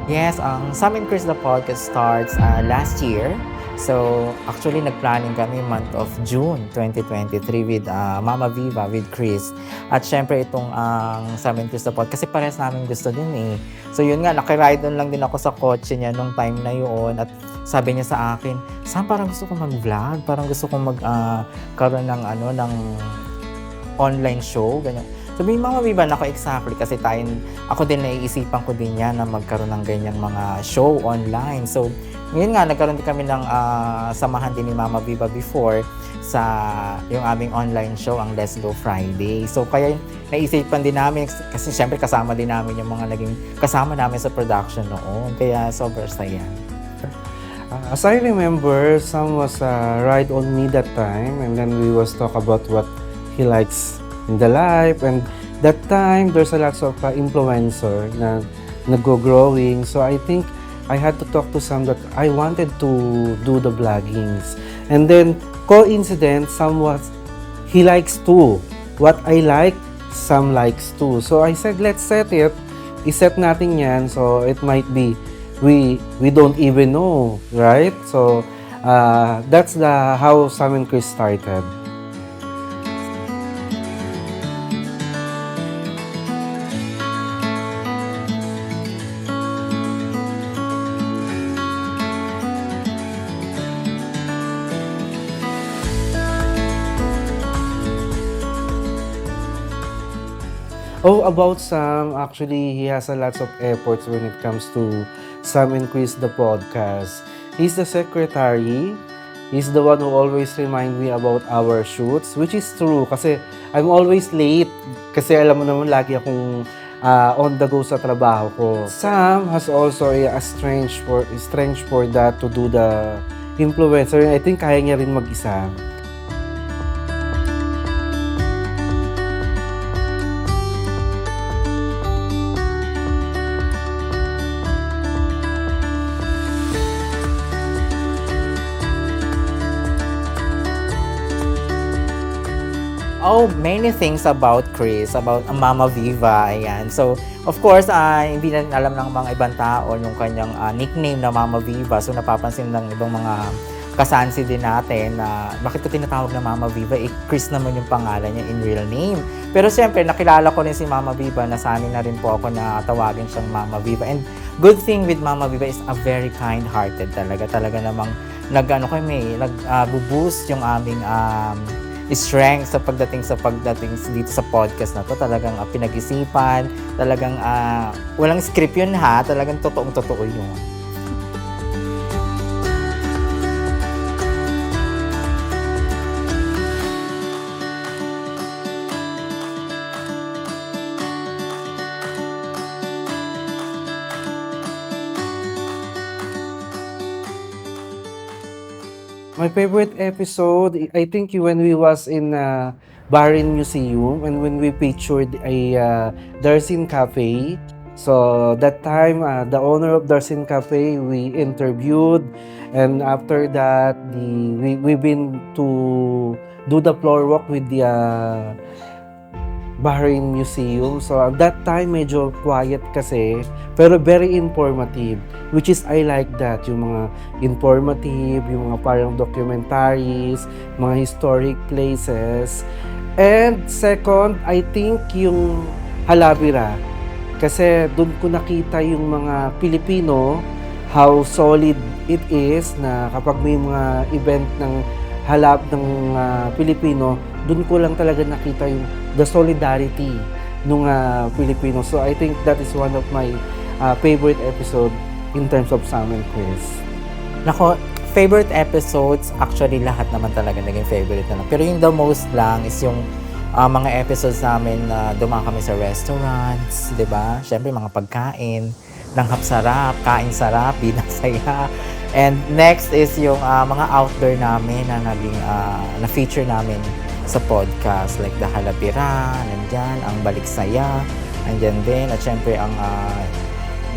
Yes, ang Sam and Chris the podcast starts last year. So, actually, nagplanning kami month of June 2023 with Mama Viva, with Chris. At syempre, itong ang Sam and Chris the podcast, kasi parehas namin gusto din eh. So, yun nga, nakiride on lang din ako sa kotse niya nung time na yun. At sabi niya sa akin, Sam, parang gusto ko mag-vlog. Parang gusto ko karoon ng, ng online show, ganyan. Sabi ni Mama Viva, nako exactly kasi ako din naiisipan ko din yan na magkaroon ng ganyang mga show online. So, ngayon nga, nagkaroon din kami ng samahan din ni Mama Viva before sa yung aming online show, ang Let's Go Friday. So, kaya naisipan din namin, kasi syempre kasama din namin yung mga naging kasama namin sa production noon. Kaya sobrang saya. As I remember, Sam was ride on me that time, and then we was talk about what he likes in the life, and that time there's a lot of influencer na nag-growing. So I think I had to talk to Sam that I wanted to do the vloggings, and then coincidence, he likes too what I like, Sam likes too. So I said, let's set it. I-set natin yan, so it might be we don't even know, right? So that's how Sam and Chris started. Oh, about Sam, actually, he has a lot of efforts when it comes to Sam and Chris, the podcast. He's the secretary. He's the one who always remind me about our shoots, which is true kasi I'm always late. Kasi alam mo naman, lagi akong on the go sa trabaho ko. Sam has also a strength for that to do the influencer. I think kaya niya rin mag-isa. Oh, many things about Chris, about Mama Viva, ayan. So, of course, hindi na alam ng mga ibang tao yung kanyang nickname na Mama Viva. So, napapansin ng ibang mga kasansi din natin na bakit ko tinatawag na Mama Viva? Chris naman yung pangalan niya in real name. Pero siyempre, nakilala ko rin si Mama Viva, nasanay na rin po ako na tawagin siyang Mama Viva. And good thing with Mama Viva is a very kind-hearted talaga. Talaga namang nag-boost yung aming strength sa pagdating dito sa podcast na to. Talagang pinag-isipan, talagang walang script yun ha, talagang totoong-totoo yun. My favorite episode, I think when we was in Bahrain Museum and when we featured a Darsin Cafe. So that time, the owner of Darsin Cafe, we interviewed, and after that, we've been to do the floor walk with the Bahrain Museum. So at that time, medyo quiet kasi, pero very informative. Which is, I like that. Yung mga informative, yung mga parang documentaries, mga historic places. And second, I think yung Halabira. Kasi doon ko nakita yung mga Pilipino, how solid it is na kapag may mga event ng halab ng Pilipino, doon ko lang talaga nakita yung the solidarity ng Pilipino. So I think that is one of my favorite episode in terms of Sam and Chris. Nako, favorite episodes, actually lahat naman talaga naging favorite na lang. Pero yung the most lang is yung mga episodes namin na dumaan kami sa restaurants, di ba? Siyempre mga pagkain, langhap sarap, kain sarap, binang saya. And next is yung mga outdoor namin na naging na-feature namin sa podcast, like the Halabira, nandyan, ang Balik Saya, nandyan din, at syempre ang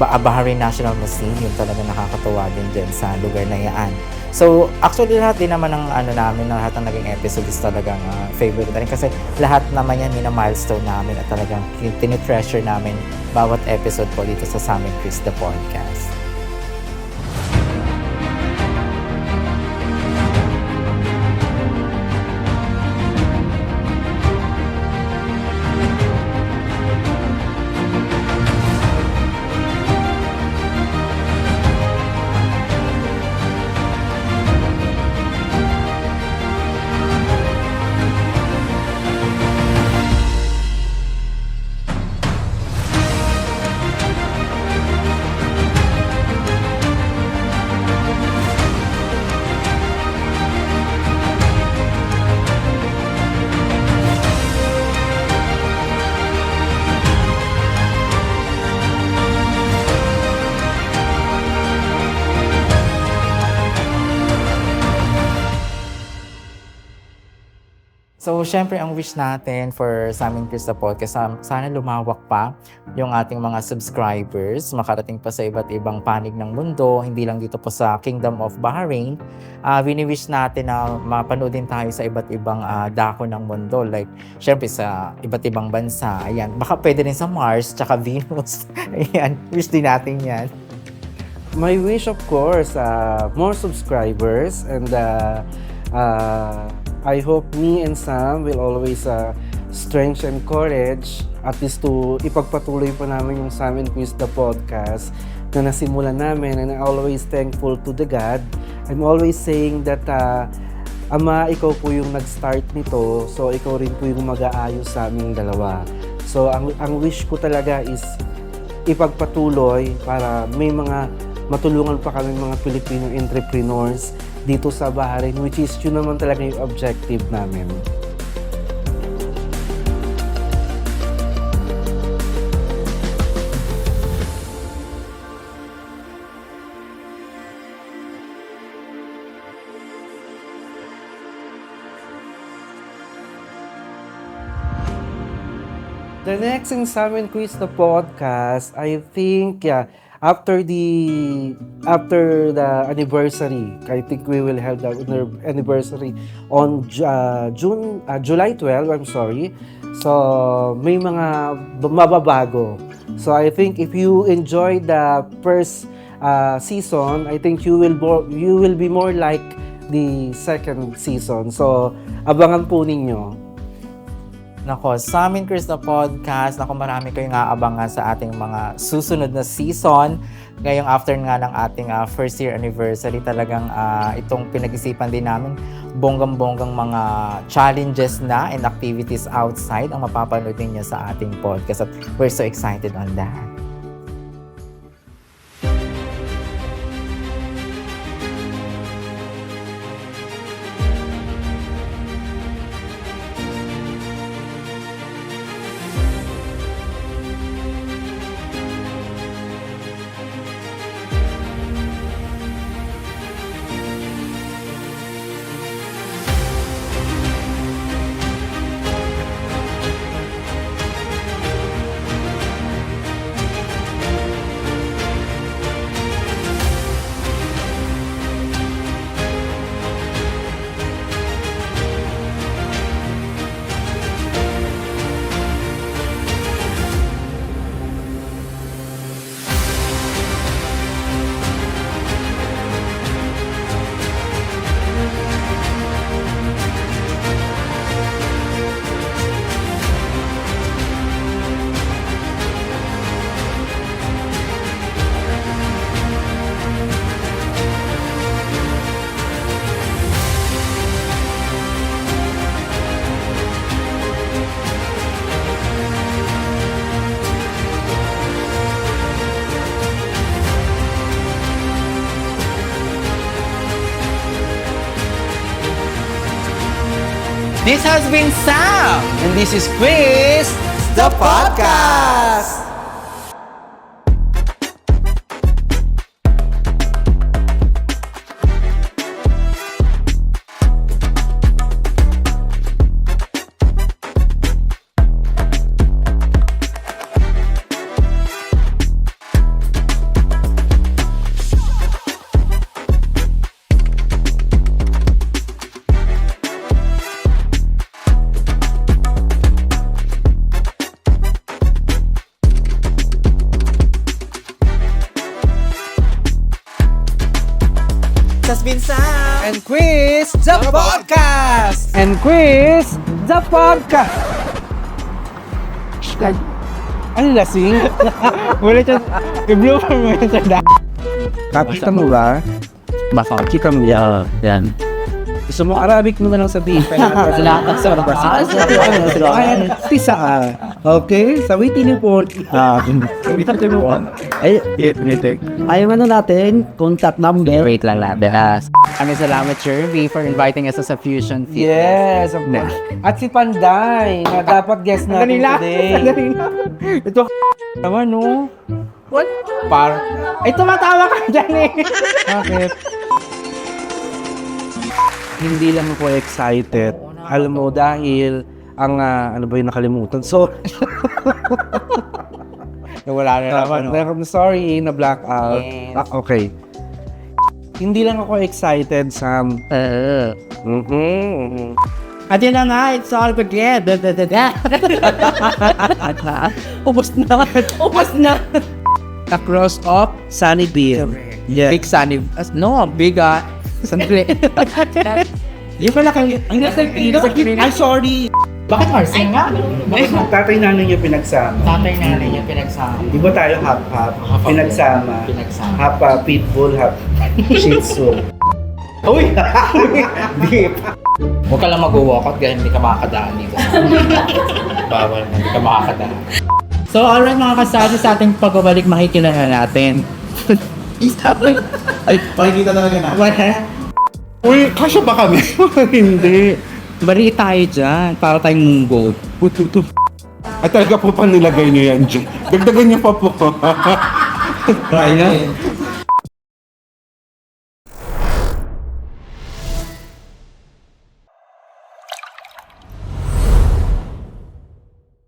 Bahrain National Museum, yung talaga nakakatuwa din dyan sa lugar na yan. So, actually lahat din naman ng lahat ng naging episode is talagang favorite na rin kasi lahat naman yan mina-milestone namin at talagang tinitreasure namin bawat episode po dito sa Sam and Chris the Podcast. So, syempre, ang wish natin for Sam and Chris the Podcast, sana lumawak pa yung ating mga subscribers, makarating pa sa iba't ibang panig ng mundo, hindi lang dito po sa Kingdom of Bahrain. Wini-wish natin na mapanood din tayo sa iba't ibang dako ng mundo, like, syempre, sa iba't ibang bansa. Ayan, baka pwede rin sa Mars, tsaka Venus. Ayan, wish din natin yan. My wish, of course, more subscribers, and I hope me and Sam will always strength and courage at least to ipagpatuloy pa namin yung Sam and Chris the Podcast na nasimulan namin, and I'm always thankful to the God. I'm always saying that Ama, ikaw po yung nag-start nito, so ikaw rin po yung mag-aayos sa aming dalawa. So ang wish ko talaga is ipagpatuloy para may mga matulungan pa kami mga Filipino entrepreneurs dito sa Bahrain, which is yun naman talaga yung objective namin. The next in Sam and Chris the Podcast, I think, after the anniversary, I think we will have the anniversary on July 12, I'm sorry. So, may mga mababago. So, I think if you enjoy the first season, I think you will be more like the second season. So, abangan po ninyo. Nako, Sam and Chris the Podcast, nako, marami kayong aabangan sa ating mga susunod na season. Ngayong after nga ng ating first year anniversary, talagang itong pinag-isipan din namin, bonggang-bonggang mga challenges na and activities outside ang mapapanood ninyo sa ating podcast. At we're so excited on that. This has been Sam! And this is Chris, the Podcast! And Quiz, the podcast! And Quiz, the podcast! Ano lasing? Wala siya, i-blooper mo yun sa Kapita mo ba? Baka kita mo yan. Gusto mo Arabic mo na lang sabihin. Salamat sa Ay, tisa ka. Okay? Sawitin niyo po. Ayaw ano natin, contact number. Wait lang natin. Maraming salamat, Shervy, for inviting us sa Fusion Fitness. Yes, of course. At si Panday, na dapat guest natin today. Ito naman, no? What? Ay, tumatawa ka dyan eh. Bakit? Hindi lang ako excited. Alam mo, dahil ang, ano ba yung nakalimutan? So, Wala na naman, no? I'm sorry, na-blackout. Yes. Okay. Hindi lang ako excited, Sam. At yun na nga, it's all good. Yeah. Ubus na. Across of Sunnyville. Yeah. Big sunny. No, big, sandali. Di pala kayo. Ang nasa I'm sorry. Bakit Marcel nga? Tatay nanay niya pinagsama. Tatay nanay niya pinagsama. Di ba tayo half-half? Pinagsama. Pinagsama. Half pitbull, half shih tzu. Uy! Deep. Huwag ka lang mag-walkout dahil hindi ka makakadaan dito. Bawal, hindi ka makakadaan. So, alright mga kasali sa ating pagbabalik, makikilala natin. Ay, pakikita talaga na. Wala. Uy, kasya ba kami? Hindi. Bari tayo dyan, para tayong munggo. At talaga po pa nilagay niyo yan dyan. Dagdagan niyo pa po. Ayun.